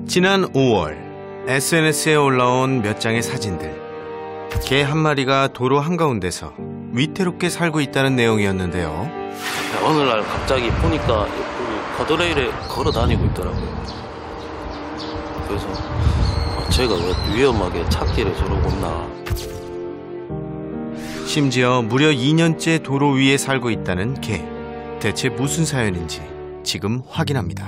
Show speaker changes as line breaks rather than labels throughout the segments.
지난 5월 SNS에 올라온 몇 장의 사진들. 개 한 마리가 도로 한가운데서 위태롭게 살고 있다는 내용이었는데요.
어느 날 갑자기 보니까 가드레일에 걸어 다니고 있더라고요. 그래서 제가 왜 위험하게 찾길래 저러고 있나.
심지어 무려 2년째 도로 위에 살고 있다는 개. 대체 무슨 사연인지 지금 확인합니다.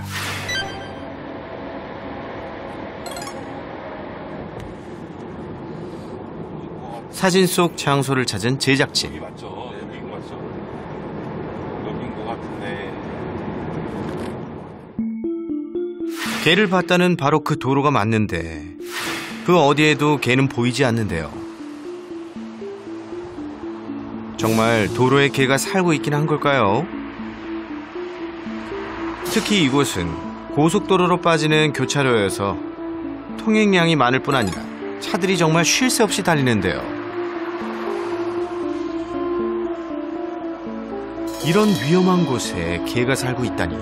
사진 속 장소를 찾은 제작진.
여기 맞죠? 여기인 거 맞죠? 여기인 거 같은데.
개를 봤다는 바로 그 도로가 맞는데 그 어디에도 개는 보이지 않는데요. 정말 도로에 개가 살고 있긴 한 걸까요? 특히 이곳은 고속도로로 빠지는 교차로여서 통행량이 많을 뿐 아니라 차들이 정말 쉴 새 없이 달리는데요. 이런 위험한 곳에 개가 살고 있다니.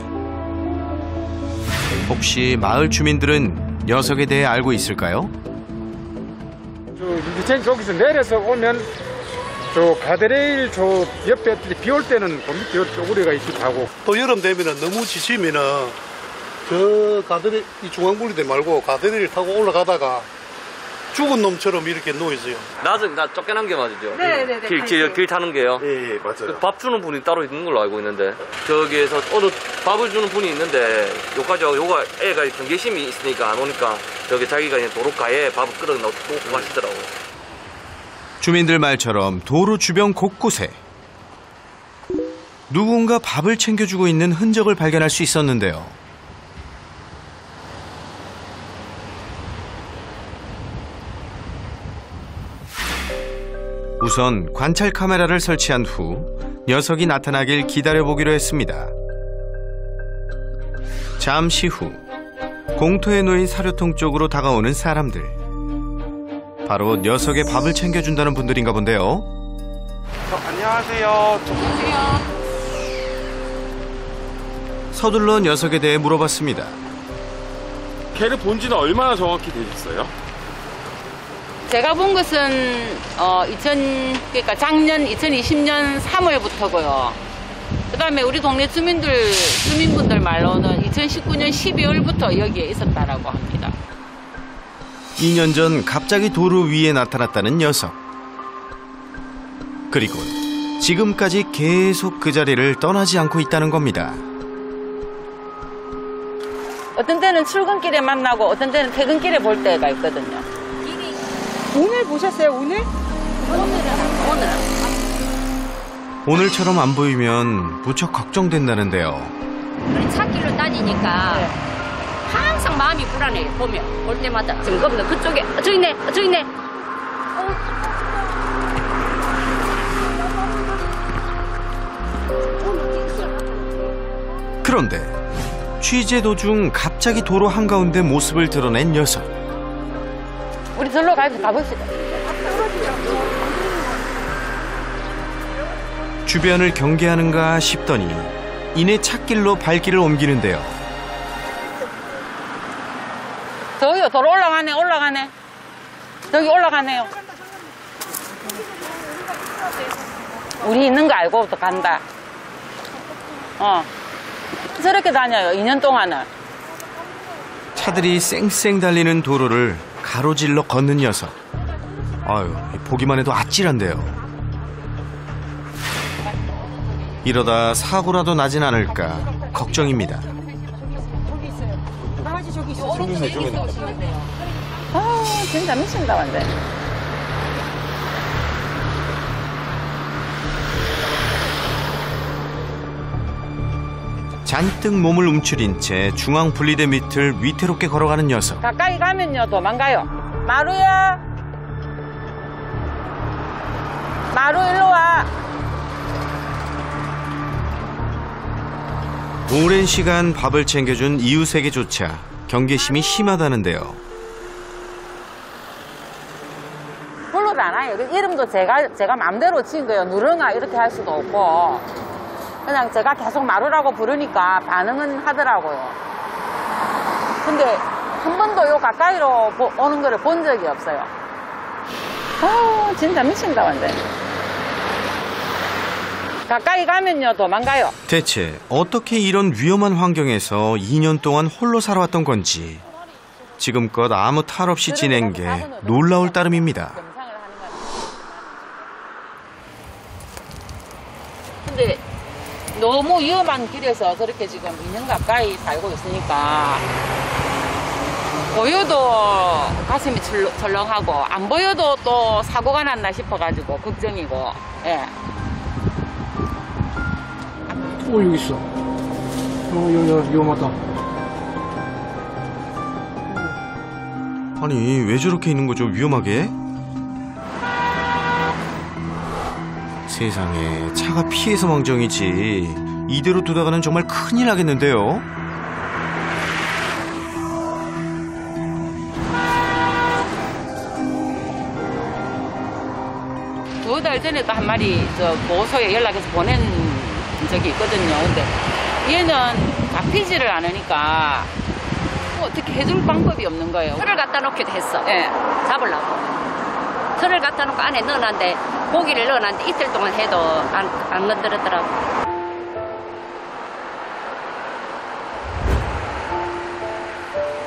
혹시 마을 주민들은 녀석에 대해 알고 있을까요?
밑에 저기서 내려서 오면 저 가드레일 저 옆에 비 올 때는 그 밑에 쪼그리가 있기도 하고.
또 여름 되면은 너무 지치면은 저 가드레일 이 중앙분리대 말고 가드레일 타고 올라가다가 죽은 놈처럼 이렇게 누워 있어요.
낮은 나 쫓겨난 게 맞죠?
네네네.
길 타는 게요?
예, 맞아요.
밥 주는 분이 따로 있는 걸로 알고 있는데 저기에서 오늘 밥을 주는 분이 있는데 요가 애가 경계심이 있으니까 안 오니까 저기 자기가 그냥 도로가에 밥을 끓여 놓고 가시더라고요.
주민들 말처럼 도로 주변 곳곳에 누군가 밥을 챙겨주고 있는 흔적을 발견할 수 있었는데요. 우선 관찰 카메라를 설치한 후 녀석이 나타나길 기다려보기로 했습니다. 잠시 후 공터에 놓인 사료통 쪽으로 다가오는 사람들. 바로 녀석의 밥을 챙겨준다는 분들인가 본데요.
안녕하세요.
서둘러 녀석에 대해 물어봤습니다.
개를 본 지는 얼마나 정확히 되셨어요?
제가 본 것은 그러니까 작년 2020년 3월부터고요. 그다음에 우리 동네 주민분들 말로는 2019년 12월부터 여기에 있었다라고 합니다.
2년 전 갑자기 도로 위에 나타났다는 녀석. 그리고 지금까지 계속 그 자리를 떠나지 않고 있다는 겁니다.
어떤 때는 출근길에 만나고 어떤 때는 퇴근길에 볼 때가 있거든요.
오늘 보셨어요? 오늘?
오늘처럼 안 보이면 무척 걱정된다는데요.
우리 차길로 다니니까 항상 마음이 불안해요. 보면 볼 때마다 지금 겁나 그쪽에 저 있네.
그런데 취재 도중 갑자기 도로 한가운데 모습을 드러낸 녀석.
우리 절로 가봅시다.
주변을 경계하는가 싶더니 이내 찻길로 발길을 옮기는데요.
저기요, 도로 올라가네. 저기 올라가네요. 우리 있는 거 알고부터 간다. 저렇게 다녀요, 2년 동안은.
차들이 쌩쌩 달리는 도로를 가로질러 걷는 녀석. 아유, 보기만 해도 아찔한데요. 이러다 사고라도 나진 않을까 걱정입니다.
강아지 저기 있어.
저기 있네.
진짜 미친다, 완전.
잔뜩 몸을 움츠린 채 중앙 분리대 밑을 위태롭게 걸어가는 녀석.
가까이 가면요, 도망가요. 마루야. 마루 일로 와.
오랜 시간 밥을 챙겨준 이웃에게조차 경계심이 심하다는데요.
불러도 안 와요. 이름도 제가 마음대로 지은 거예요. 누렁아 이렇게 할 수도 없고. 그냥 제가 계속 마루라고 부르니까 반응은 하더라고요. 근데 한 번도 요 가까이로 오는 거를 본 적이 없어요. 진짜 미친다 완전. 가까이 가면요 도망가요.
대체 어떻게 이런 위험한 환경에서 2년 동안 홀로 살아왔던 건지 지금껏 아무 탈 없이 지낸 게 놀라울 따름입니다.
근데 너무 위험한 길에서 그렇게 지금 2년 가까이 살고 있으니까 보여도 가슴이 철렁하고 안 보여도 또 사고가 났나 싶어가지고 걱정이고. 예.
여기 있어. 여기 위험하다.
아니 왜 저렇게 있는 거죠? 위험하게? 세상에 차가 피해서 망정이지 이대로 두다가는 정말 큰일 나겠는데요.
2달 전에도 한 마리 보호소에 연락해서 보낸 적이 있거든요. 근데 얘는 잡히지를 않으니까 어떻게 해줄 방법이 없는 거예요.
틀을 갖다 놓기도 했어.
예.
잡으려고. 틀을 갖다 놓고 안에 넣어놨는데 고기를 넣어놨는데 이틀 동안 해도 안 건드렸더라고.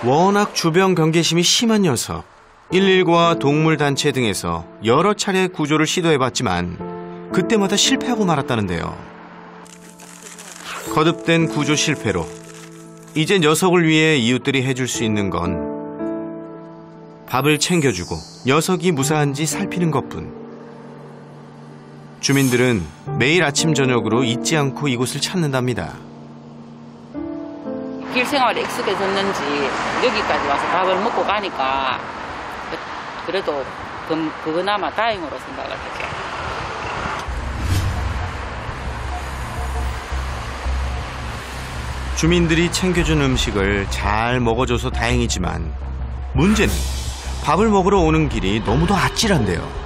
워낙 주변 경계심이 심한 녀석. 119와 동물단체 등에서 여러 차례 구조를 시도해봤지만 그때마다 실패하고 말았다는데요. 거듭된 구조 실패로 이제 녀석을 위해 이웃들이 해줄 수 있는 건 밥을 챙겨주고 녀석이 무사한지 살피는 것뿐. 주민들은 매일 아침 저녁으로 잊지 않고 이곳을 찾는답니다.
길 생활에 익숙해졌는지 여기까지 와서 밥을 먹고 가니까 그래도 그나마 다행으로 생각을 하죠.
주민들이 챙겨준 음식을 잘 먹어줘서 다행이지만 문제는 밥을 먹으러 오는 길이 너무도 아찔한데요.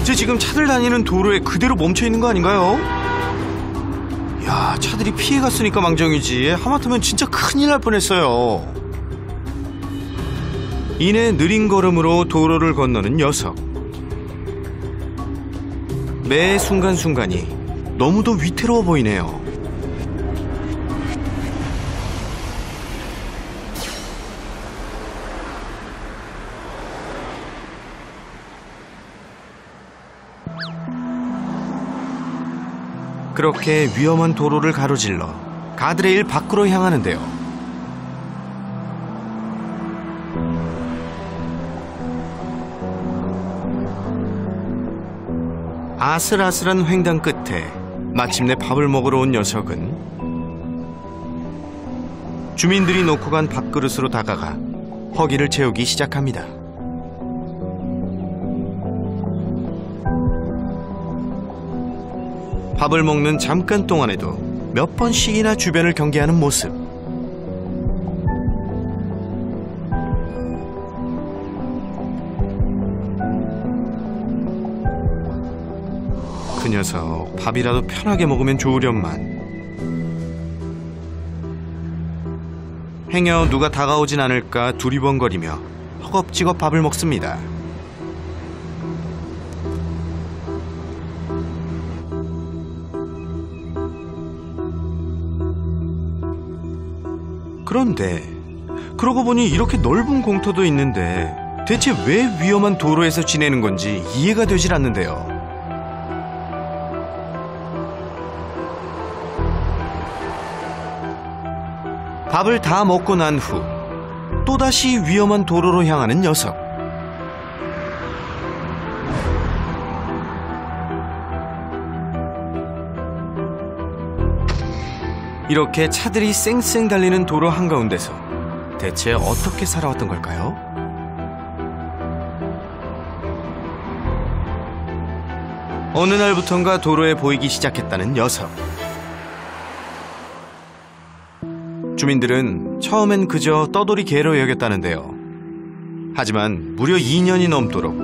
제 지금 차들 다니는 도로에 그대로 멈춰 있는 거 아닌가요? 야, 차들이 피해갔으니까 망정이지 하마터면 진짜 큰일 날 뻔했어요. 이내 느린 걸음으로 도로를 건너는 녀석. 매 순간순간이 너무도 위태로워 보이네요. 그렇게 위험한 도로를 가로질러 가드레일 밖으로 향하는데요. 아슬아슬한 횡단 끝에 마침내 밥을 먹으러 온 녀석은 주민들이 놓고 간 밥그릇으로 다가가 허기를 채우기 시작합니다. 밥을 먹는 잠깐 동안에도 몇 번씩이나 주변을 경계하는 모습. 그 녀석 밥이라도 편하게 먹으면 좋으련만. 행여 누가 다가오진 않을까 두리번거리며 허겁지겁 밥을 먹습니다. 그런데 그러고 보니 이렇게 넓은 공터도 있는데 대체 왜 위험한 도로에서 지내는 건지 이해가 되질 않는데요. 밥을 다 먹고 난 후 또다시 위험한 도로로 향하는 녀석. 이렇게 차들이 쌩쌩 달리는 도로 한가운데서 대체 어떻게 살아왔던 걸까요? 어느 날부턴가 도로에 보이기 시작했다는 녀석. 주민들은 처음엔 그저 떠돌이 개로 여겼다는데요. 하지만 무려 2년이 넘도록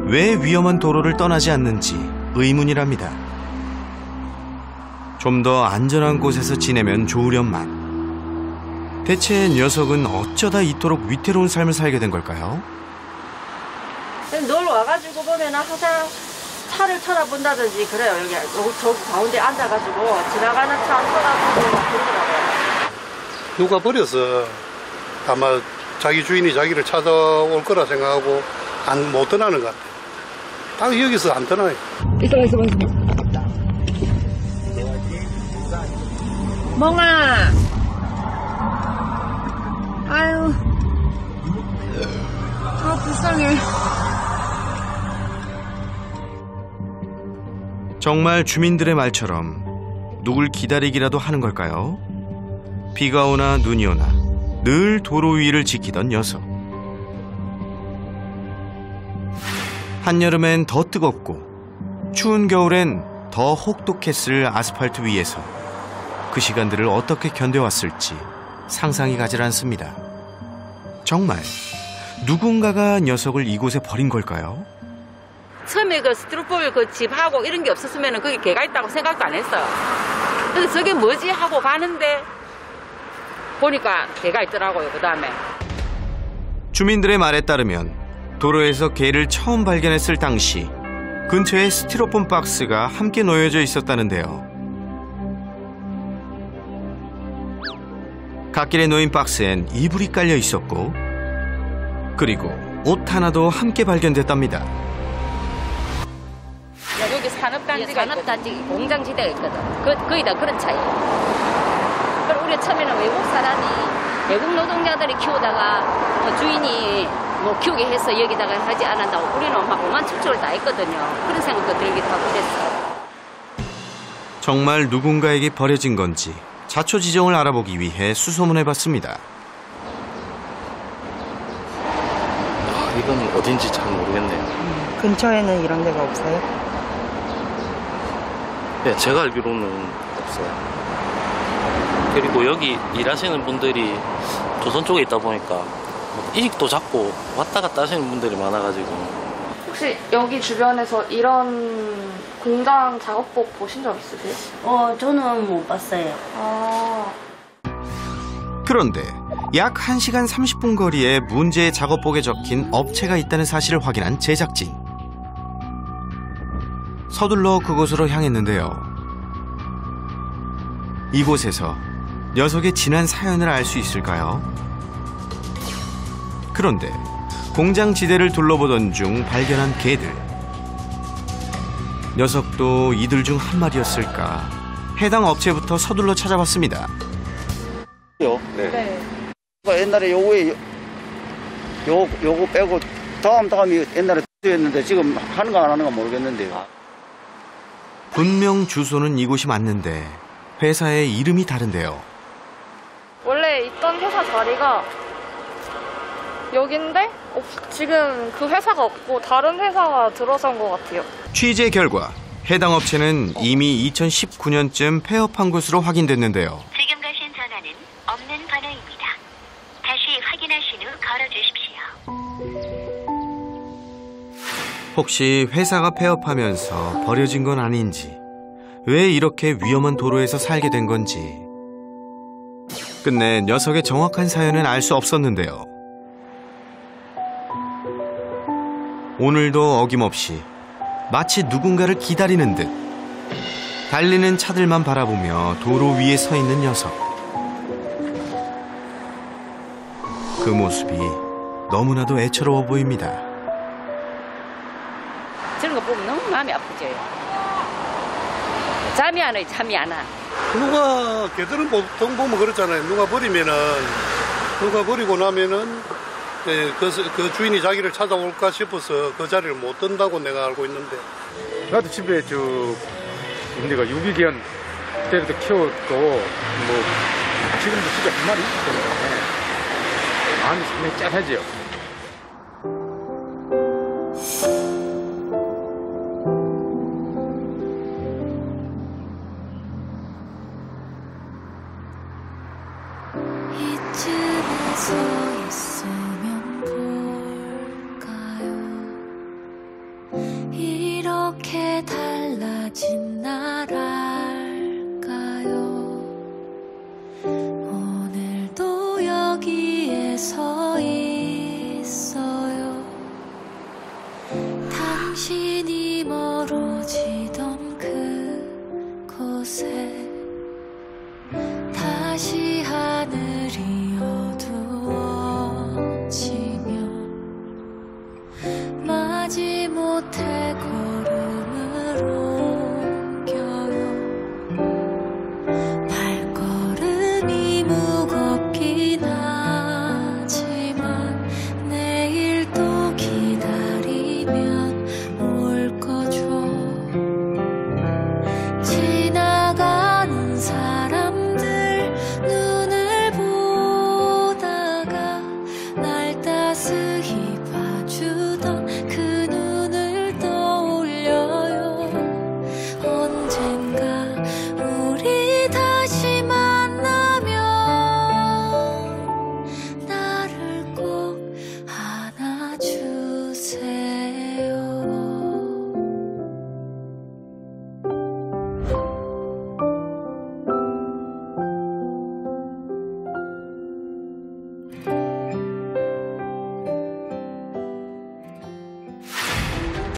왜 위험한 도로를 떠나지 않는지 의문이랍니다. 좀 더 안전한 곳에서 지내면 좋으련만. 대체 녀석은 어쩌다 이토록 위태로운 삶을 살게 된 걸까요?
놀러 와가지고 보면 항상 차를 쳐다본다든지 그래요. 여기 저 가운데 앉아가지고 지나가는 차 쳐다보고 막 그러더라고요.
누가 버려서 아마 자기 주인이 자기를 찾아올 거라 생각하고 못 떠나는 것 같아요. 딱 여기서 안 떠나요.
있어. 멍아. 아유. 아, 불쌍해.
정말 주민들의 말처럼 누굴 기다리기라도 하는 걸까요? 비가 오나 눈이 오나 늘 도로 위를 지키던 녀석. 한여름엔 더 뜨겁고 추운 겨울엔 더 혹독했을 아스팔트 위에서 그 시간들을 어떻게 견뎌왔을지 상상이 가질 않습니다. 정말 누군가가 녀석을 이곳에 버린 걸까요?
처음에 그 스티로폼 그 집하고 이런 게 없었으면 거기 개가 있다고 생각도 안 했어요. 그래서 저게 뭐지 하고 가는데 보니까 개가 있더라고요. 그 다음에
주민들의 말에 따르면 도로에서 개를 처음 발견했을 당시 근처에 스티로폼 박스가 함께 놓여져 있었다는데요. 갓길에 놓인 박스엔 이불이 깔려 있었고 그리고 옷 하나도 함께 발견됐답니다.
여기 산업단지가
산업단지 공장지대가 있거든. 거의 다 그런 차이에요. 그럼 우리 처음에는 외국 사람이 외국 노동자들이 키우다가 주인이 키우게 해서 여기다가 하지 않았다고 우리는 막 오만 축적을 다 했거든요. 그런 생각도 들기도 하고 그랬어요.
정말 누군가에게 버려진 건지 자초지종을 알아보기 위해 수소문해봤습니다.
이건 어딘지 잘 모르겠네요.
근처에는 이런 데가 없어요?
네, 제가 알기로는 없어요. 그리고 여기 일하시는 분들이 조선 쪽에 있다 보니까 일익도 잡고 왔다 갔다 하시는 분들이 많아가지고.
혹시 여기 주변에서 이런 공장 작업복 보신 적 있으세요?
저는 못 봤어요.
그런데 약 1시간 30분 거리에 문제의 작업복에 적힌 업체가 있다는 사실을 확인한 제작진. 서둘러 그곳으로 향했는데요. 이곳에서 녀석의 지난 사연을 알 수 있을까요? 그런데 공장 지대를 둘러보던 중 발견한 개들. 녀석도 이들 중 한 마리였을까? 해당 업체부터 서둘러 찾아봤습니다.
네.
옛날에 요거 빼고 다음이 옛날에 였는데 지금 하는가 안 하는가 모르겠는데요.
분명 주소는 이곳이 맞는데 회사의 이름이 다른데요.
원래 있던 회사 자리가 여긴데 지금 그 회사가 없고 다른 회사가 들어선 것 같아요.
취재 결과 해당 업체는 이미 2019년쯤 폐업한 것으로 확인됐는데요.
지금 가신 전화는 없는 번호입니다. 다시 확인하신 후 걸어주십시오.
혹시 회사가 폐업하면서 버려진 건 아닌지, 왜 이렇게 위험한 도로에서 살게 된 건지 끝내 녀석의 정확한 사연은 알 수 없었는데요. 오늘도 어김없이 마치 누군가를 기다리는 듯 달리는 차들만 바라보며 도로 위에 서 있는 녀석. 그 모습이 너무나도 애처로워 보입니다.
저런 거 보면 너무 마음이 아프죠. 잠이 안 와요. 잠이 안 와.
누가 개들은 보통 보면 그렇잖아요. 누가 버리고 나면은 그 주인이 자기를 찾아올까 싶어서 그 자리를 못 뜬다고 내가 알고 있는데.
나도 집에 내가 유기견 때부터 키웠고 지금도 집에 한 마리 있기 때문에 마음이 상당히 짠하죠.
있어.